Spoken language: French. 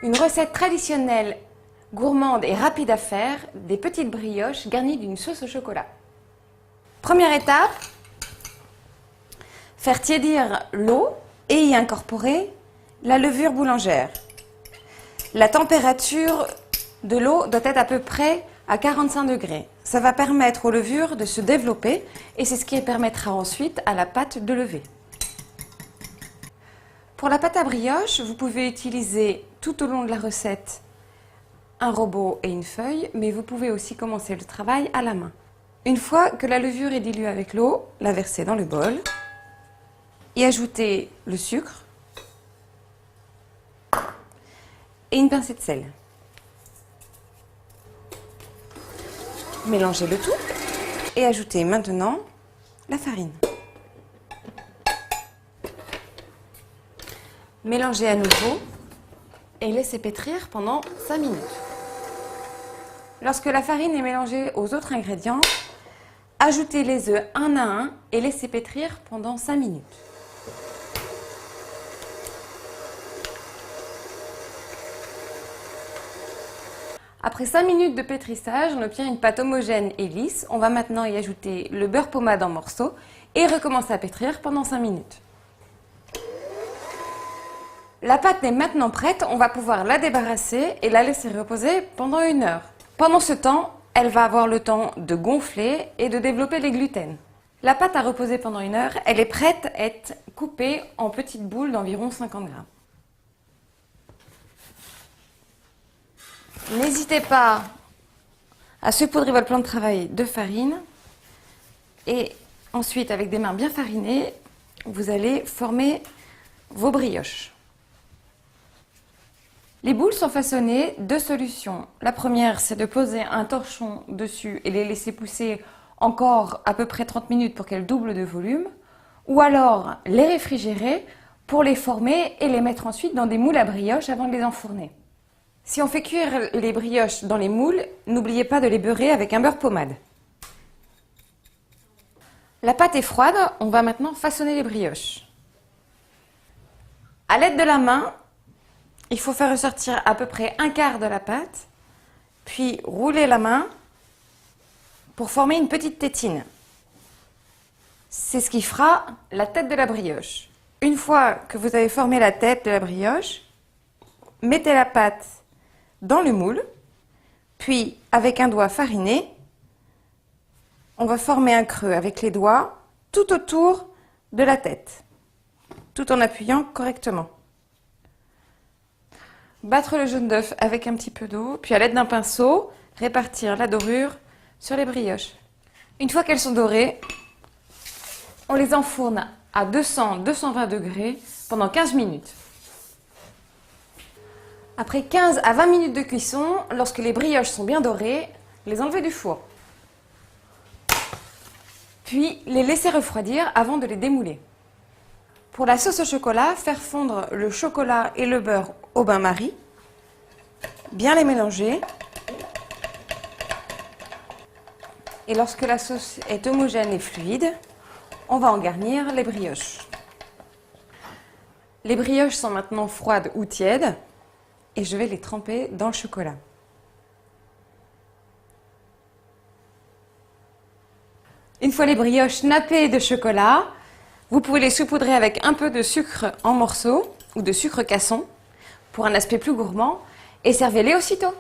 Une recette traditionnelle, gourmande et rapide à faire, des petites brioches garnies d'une sauce au chocolat. Première étape, faire tiédir l'eau et y incorporer la levure boulangère. La température de l'eau doit être à peu près à 45 degrés. Ça va permettre aux levures de se développer et c'est ce qui permettra ensuite à la pâte de lever. Pour la pâte à brioche, vous pouvez utiliser tout au long de la recette un robot et une feuille, mais vous pouvez aussi commencer le travail à la main. Une fois que la levure est diluée avec l'eau, la verser dans le bol et ajouter le sucre et une pincée de sel. Mélangez le tout et ajoutez maintenant la farine. Mélangez à nouveau et laissez pétrir pendant 5 minutes. Lorsque la farine est mélangée aux autres ingrédients, ajoutez les œufs un à un et laissez pétrir pendant 5 minutes. Après 5 minutes de pétrissage, on obtient une pâte homogène et lisse. On va maintenant y ajouter le beurre pommade en morceaux et recommencer à pétrir pendant 5 minutes. La pâte est maintenant prête, on va pouvoir la débarrasser et la laisser reposer pendant 1 heure. Pendant ce temps, elle va avoir le temps de gonfler et de développer les gluten. La pâte a reposé pendant 1 heure, elle est prête à être coupée en petites boules d'environ 50 grammes. N'hésitez pas à saupoudrer votre plan de travail de farine et ensuite, avec des mains bien farinées, vous allez former vos brioches. Les boules sont façonnées de solutions. La première, c'est de poser un torchon dessus et les laisser pousser encore à peu près 30 minutes pour qu'elles doublent de volume. Ou alors les réfrigérer pour les former et les mettre ensuite dans des moules à brioches avant de les enfourner. Si on fait cuire les brioches dans les moules, n'oubliez pas de les beurrer avec un beurre pommade. La pâte est froide, on va maintenant façonner les brioches. À l'aide de la main, il faut faire ressortir à peu près 1/4 de la pâte, puis rouler la main pour former une petite tétine. C'est ce qui fera la tête de la brioche. Une fois que vous avez formé la tête de la brioche, mettez la pâte dans le moule, puis avec un doigt fariné, on va former un creux avec les doigts tout autour de la tête, tout en appuyant correctement. Battre le jaune d'œuf avec un petit peu d'eau, puis à l'aide d'un pinceau, répartir la dorure sur les brioches. Une fois qu'elles sont dorées, on les enfourne à 200-220 degrés pendant 15 minutes. Après 15 à 20 minutes de cuisson, lorsque les brioches sont bien dorées, les enlever du four. Puis les laisser refroidir avant de les démouler. Pour la sauce au chocolat, faire fondre le chocolat et le beurre au bain-marie, bien les mélanger. Et lorsque la sauce est homogène et fluide, on va en garnir les brioches. Les brioches sont maintenant froides ou tièdes et je vais les tremper dans le chocolat. Une fois les brioches nappées de chocolat, vous pouvez les saupoudrer avec un peu de sucre en morceaux ou de sucre casson pour un aspect plus gourmand et servez-les aussitôt.